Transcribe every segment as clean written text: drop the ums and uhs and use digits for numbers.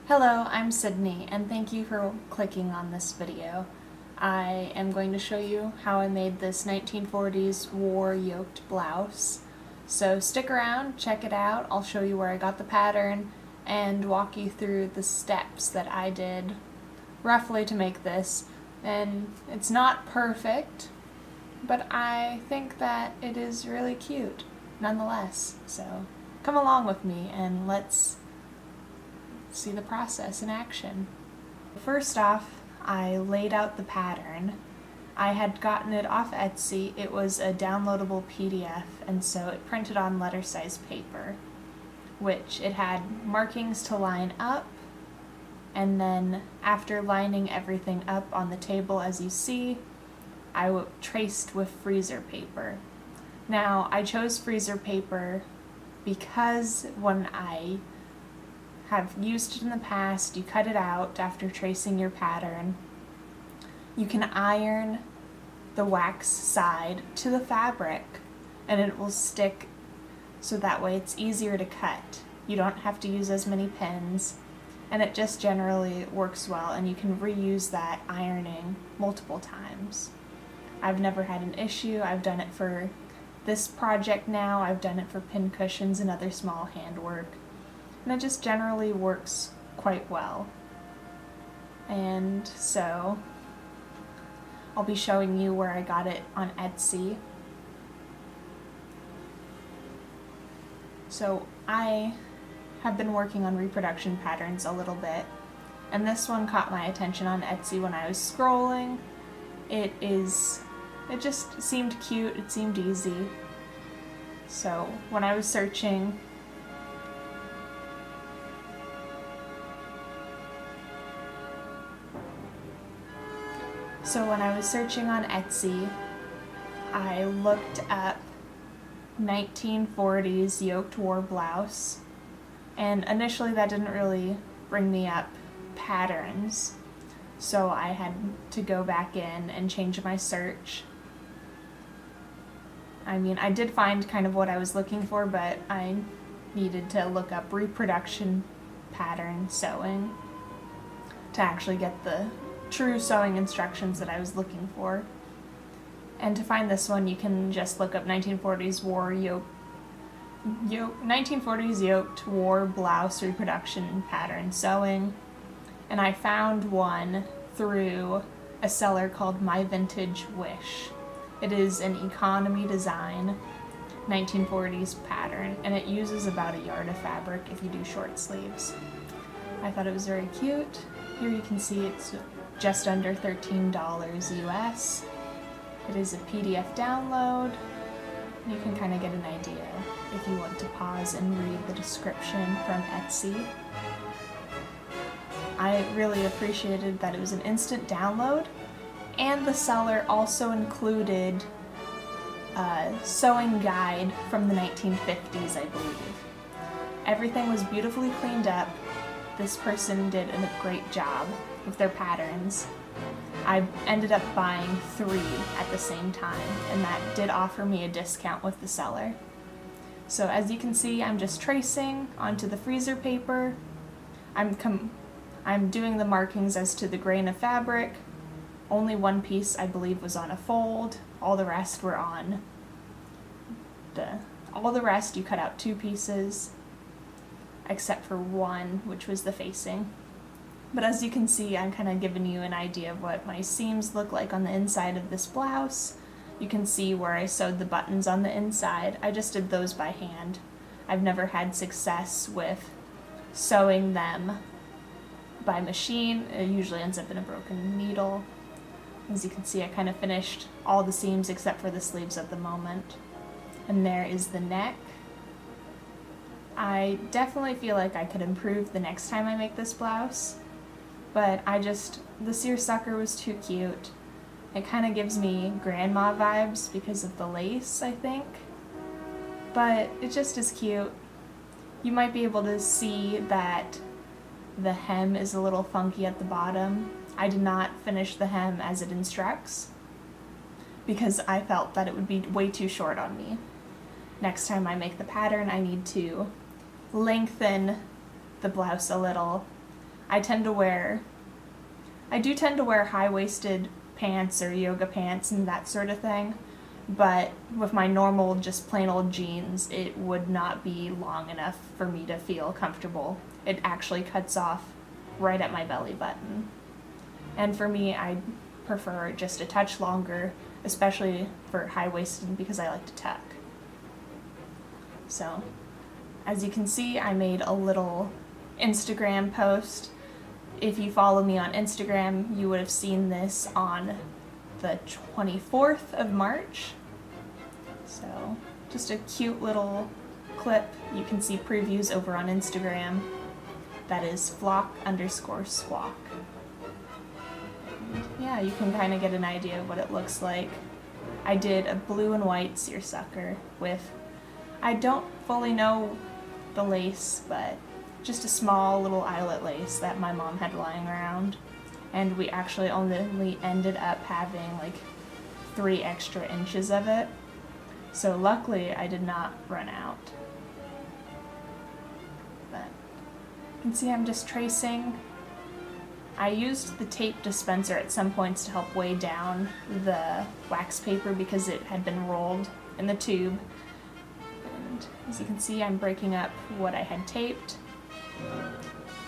Hello, I'm Sydney, and thank you for clicking on this video. I am going to show you how I made this 1940s war yoked blouse. So stick around, check it out. I'll show you where I got the pattern and walk you through the steps that I did roughly to make this. And it's not perfect, but I think that it is really cute nonetheless. So come along with me and let's see the process in action. First off, I laid out the pattern. I had gotten it off Etsy. It was a downloadable PDF, and so it printed on letter size paper, which it had markings to line up, and then after lining everything up on the table as you see, I traced with freezer paper. Now, I chose freezer paper because when I have used it in the past, you cut it out after tracing your pattern. You can iron the wax side to the fabric and it will stick, so that way it's easier to cut. You don't have to use as many pins, and it just generally works well, and you can reuse that ironing multiple times. I've never had an issue. I've done it for this project now. I've done it for pin cushions and other small handwork. And it just generally works quite well. And so I'll be showing you where I got it on Etsy. So I have been working on reproduction patterns a little bit, and this one caught my attention on Etsy when I was scrolling. It just seemed cute, it seemed easy. So when I was searching, on Etsy, I looked up 1940s yoked war blouse, and initially that didn't really bring me up patterns, so I had to go back in and change my search. I did find kind of what I was looking for, but I needed to look up reproduction pattern sewing to actually get the true sewing instructions that I was looking for. And to find this one, you can just look up 1940s yoked war blouse reproduction pattern sewing. And I found one through a seller called My Vintage Wish. It is an economy design 1940s pattern, and it uses about a yard of fabric if you do short sleeves. I thought it was very cute. Here you can see it's just under $13 US. It is a PDF download. You can kind of get an idea if you want to pause and read the description from Etsy. I really appreciated that it was an instant download, and the seller also included a sewing guide from the 1950s, I believe. Everything was beautifully cleaned up. This person did a great job with their patterns. I ended up buying 3 at the same time, and that did offer me a discount with the seller. So as you can see, I'm just tracing onto the freezer paper. I'm doing the markings as to the grain of fabric. Only one piece, I believe, was on a fold. All the rest you cut out 2 pieces, except for one, which was the facing. But as you can see, I'm kind of giving you an idea of what my seams look like on the inside of this blouse. You can see where I sewed the buttons on the inside. I just did those by hand. I've never had success with sewing them by machine. It usually ends up in a broken needle. As you can see, I kind of finished all the seams except for the sleeves at the moment. And there is the neck. I definitely feel like I could improve the next time I make this blouse, but the seersucker was too cute. It kind of gives me grandma vibes because of the lace, I think, but it just is cute. You might be able to see that the hem is a little funky at the bottom. I did not finish the hem as it instructs because I felt that it would be way too short on me. Next time I make the pattern, I need to lengthen the blouse a little. I do tend to wear high-waisted pants or yoga pants and that sort of thing, but with my normal, just plain old jeans, it would not be long enough for me to feel comfortable. It actually cuts off right at my belly button. And for me, I prefer just a touch longer, especially for high-waisted, because I like to tuck. So, as you can see, I made a little Instagram post. If you follow me on Instagram, you would have seen this on the 24th of March. So, just a cute little clip. You can see previews over on Instagram. That is flock_squawk. And yeah, you can kind of get an idea of what it looks like. I did a blue and white seersucker with, I don't fully know the lace, but just a small little eyelet lace that my mom had lying around. And we actually only ended up having like 3 extra inches of it. So luckily I did not run out. But you can see I'm just tracing. I used the tape dispenser at some points to help weigh down the wax paper because it had been rolled in the tube. And as you can see, I'm breaking up what I had taped,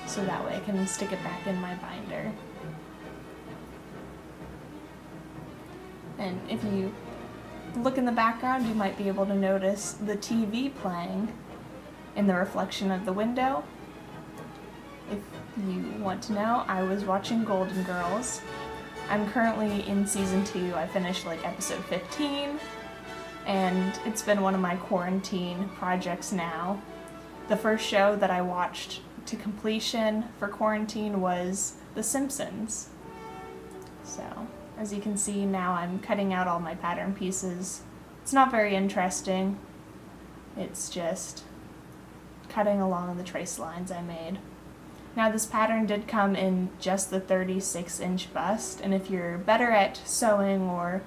so that way I can stick it back in my binder. And if you look in the background, you might be able to notice the TV playing in the reflection of the window. If you want to know, I was watching Golden Girls. I'm currently in season 2. I finished like episode 15, and it's been one of my quarantine projects now. The first show that I watched to completion for quarantine was The Simpsons. So, as you can see, now I'm cutting out all my pattern pieces. It's not very interesting. It's just cutting along the trace lines I made. Now, this pattern did come in just the 36-inch bust, and if you're better at sewing or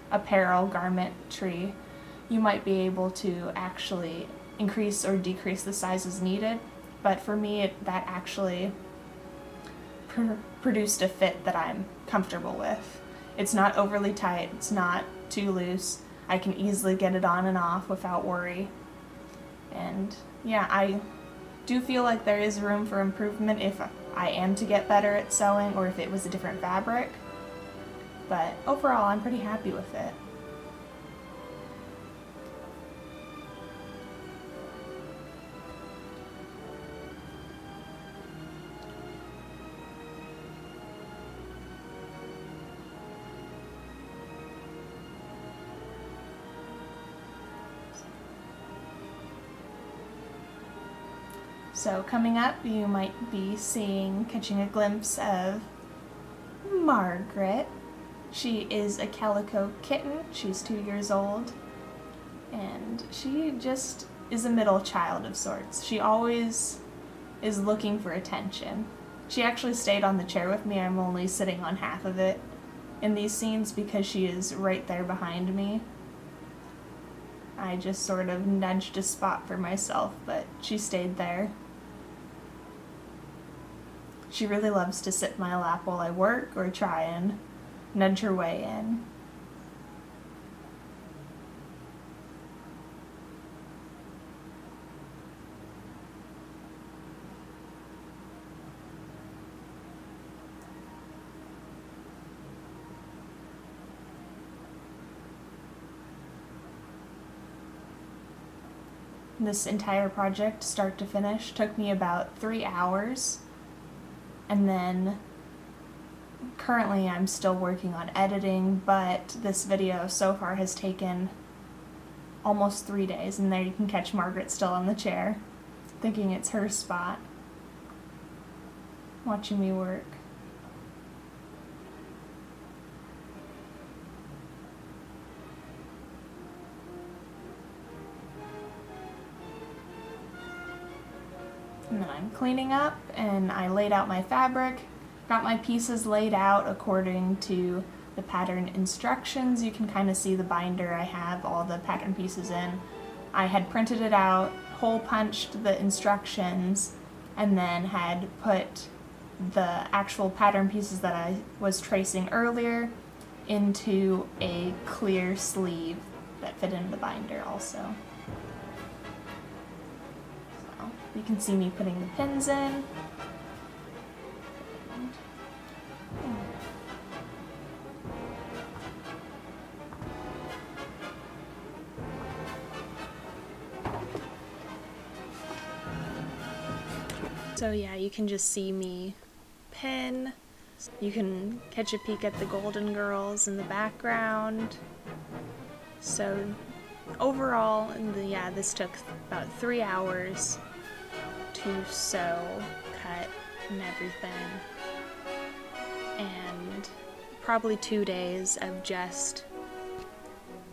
apparel garmentry, you might be able to actually increase or decrease the sizes needed. But for me, that actually produced a fit that I'm comfortable with. It's not overly tight, it's not too loose. I can easily get it on and off without worry. And yeah, I do feel like there is room for improvement if I am to get better at sewing or if it was a different fabric. But overall, I'm pretty happy with it. So coming up, you might be catching a glimpse of Margaret. She is a calico kitten. She's 2 years old, and she just is a middle child of sorts. She always is looking for attention. She actually stayed on the chair with me. I'm only sitting on half of it in these scenes because she is right there behind me. I just sort of nudged a spot for myself, but she stayed there. She really loves to sit in my lap while I work or try and nudge her way in. This entire project, start to finish, took me about 3 hours. And then currently I'm still working on editing, but this video so far has taken almost 3 days, and there you can catch Margaret still on the chair, thinking it's her spot, watching me work. And then I'm cleaning up, and I laid out my fabric, got my pieces laid out according to the pattern instructions. You can kind of see the binder I have all the pattern pieces in. I had printed it out, hole punched the instructions, and then had put the actual pattern pieces that I was tracing earlier into a clear sleeve that fit in the binder also. So you can see me putting the pins in. So yeah, you can just see me pin. You can catch a peek at the Golden Girls in the background. So overall, this took about 3 hours to sew, cut, and everything. And probably 2 days of just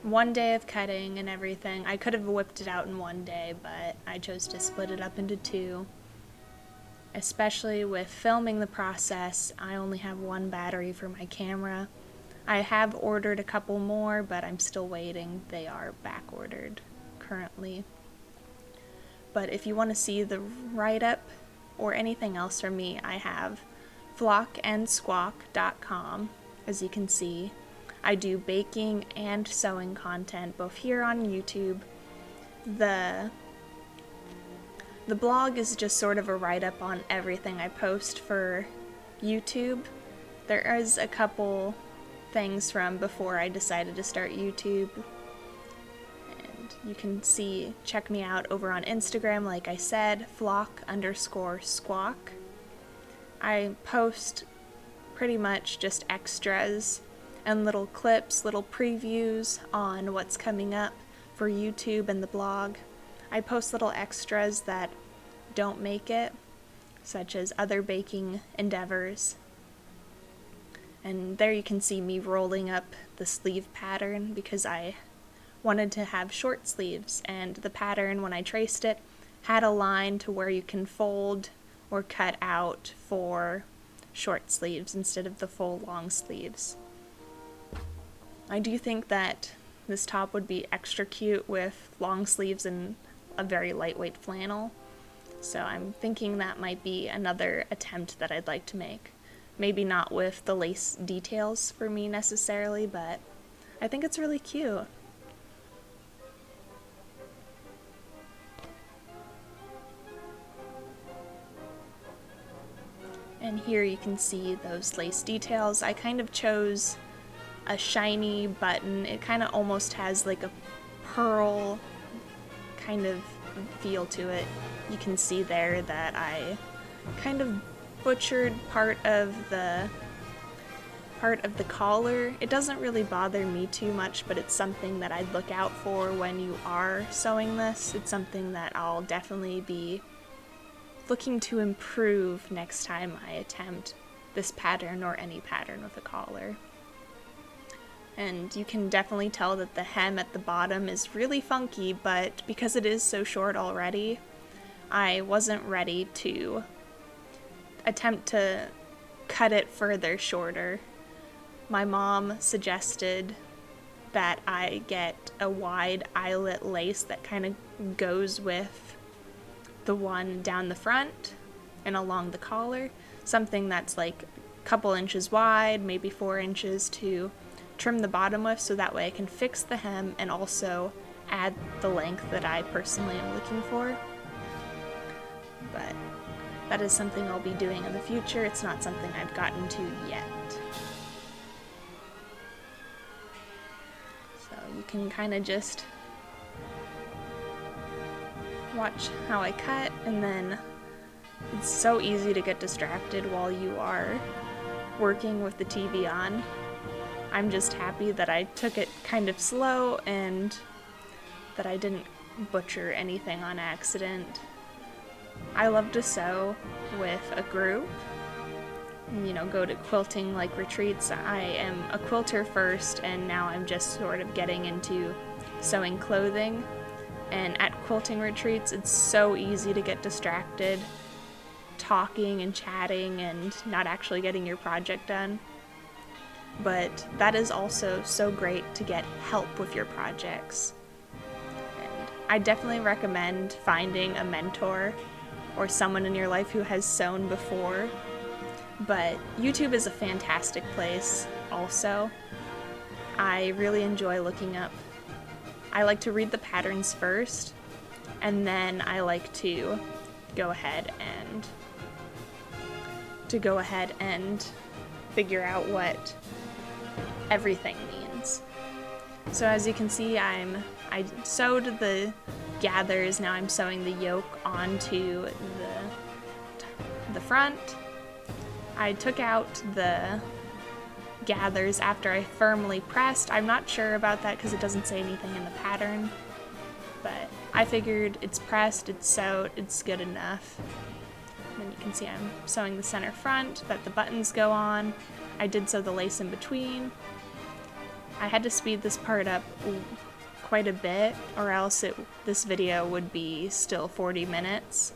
1 day of cutting and everything. I could have whipped it out in 1 day, but I chose to split it up into 2. Especially with filming the process, I only have 1 battery for my camera. I have ordered a couple more, but I'm still waiting. They are back ordered currently. But if you want to see the write-up or anything else from me, I have flockandsquawk.com. As you can see, I do baking and sewing content both here on YouTube. The blog is just sort of a write-up on everything I post for YouTube. There is a couple things from before I decided to start YouTube. And you can check me out over on Instagram, like I said, flock_squawk. I post pretty much just extras and little clips, little previews on what's coming up for YouTube and the blog. I post little extras that don't make it, such as other baking endeavors. And there you can see me rolling up the sleeve pattern because I wanted to have short sleeves, and the pattern, when I traced it, had a line to where you can fold or cut out for short sleeves instead of the full long sleeves. I do think that this top would be extra cute with long sleeves and a very lightweight flannel, so I'm thinking that might be another attempt that I'd like to make. Maybe not with the lace details for me necessarily, but I think it's really cute. And here you can see those lace details. I kind of chose a shiny button. It kind of almost has like a pearl kind of feel to it. You can see there that I kind of butchered part of the collar. It doesn't really bother me too much, but it's something that I'd look out for when you are sewing this. It's something that I'll definitely be looking to improve next time I attempt this pattern or any pattern with a collar. And you can definitely tell that the hem at the bottom is really funky, but because it is so short already, I wasn't ready to attempt to cut it further shorter. My mom suggested that I get a wide eyelet lace that kind of goes with the one down the front and along the collar, something that's like a couple inches wide, maybe 4 inches, to trim the bottom with, so that way I can fix the hem and also add the length that I personally am looking for. But that is something I'll be doing in the future. It's not something I've gotten to yet. So you can kind of just watch how I cut, and then it's so easy to get distracted while you are working with the TV on. I'm just happy that I took it kind of slow and that I didn't butcher anything on accident. I love to sew with a group, go to quilting like retreats. I am a quilter first, and now I'm just sort of getting into sewing clothing. And at quilting retreats, it's so easy to get distracted talking and chatting and not actually getting your project done. But that is also so great to get help with your projects. And I definitely recommend finding a mentor or someone in your life who has sewn before. But YouTube is a fantastic place also. I really enjoy looking up. I like to read the patterns first, and then I like to go ahead and figure out what everything means. So as you can see, I sewed the gathers. Now I'm sewing the yoke onto the front. I took out the gathers after I firmly pressed. I'm not sure about that because it doesn't say anything in the pattern, but I figured it's pressed, it's sewed, it's good enough. And then you can see I'm sewing the center front that the buttons go on. I did sew the lace in between. I had to speed this part up quite a bit, or else this video would be still 40 minutes.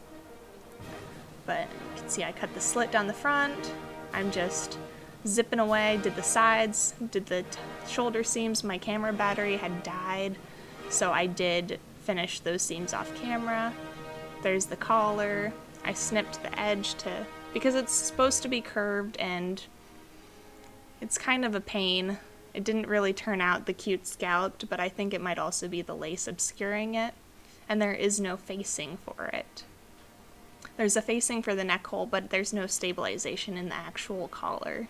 But you can see I cut the slit down the front. I'm just zipping away, did the sides, did the shoulder seams. My camera battery had died, so I did finish those seams off camera. There's the collar. I snipped the edge because it's supposed to be curved, and it's kind of a pain. It didn't really turn out the cute scalloped, but I think it might also be the lace obscuring it, and there is no facing for it. There's a facing for the neck hole, but there's no stabilization in the actual collar.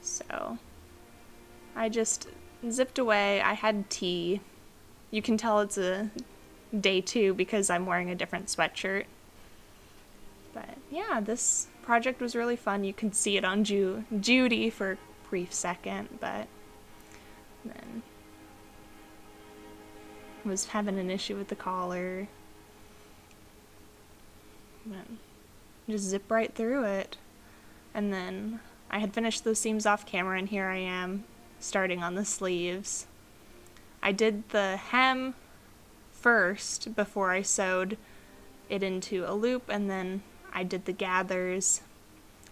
So I just zipped away. I had tea. You can tell it's a day 2 because I'm wearing a different sweatshirt. But yeah, this project was really fun. You can see it on Judy for a brief second, but then was having an issue with the collar. Then just zip right through it. And then I had finished those seams off camera, and here I am starting on the sleeves. I did the hem first before I sewed it into a loop, and then I did the gathers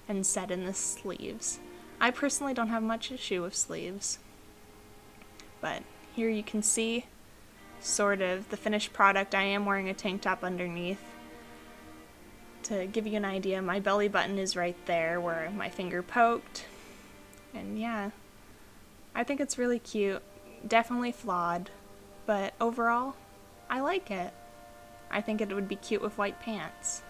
and set in the sleeves. I personally don't have much issue with sleeves, but here you can see sort of the finished product. I am wearing a tank top underneath. To give you an idea, my belly button is right there where my finger poked, and yeah, I think it's really cute. Definitely flawed, but overall, I like it. I think it would be cute with white pants.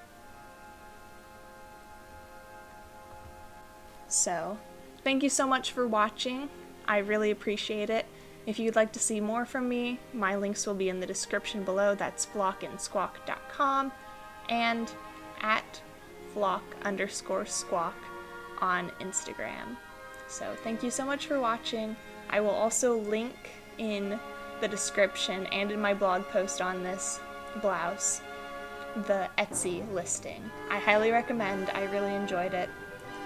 So, thank you so much for watching. I really appreciate it. If you'd like to see more from me, my links will be in the description below. That's flockandsquawk.com and at flock_squawk on Instagram. So thank you so much for watching. I will also link in the description and in my blog post on this blouse the Etsy listing. I highly recommend. I really enjoyed it.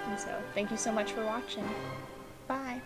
And so thank you so much for watching. Bye.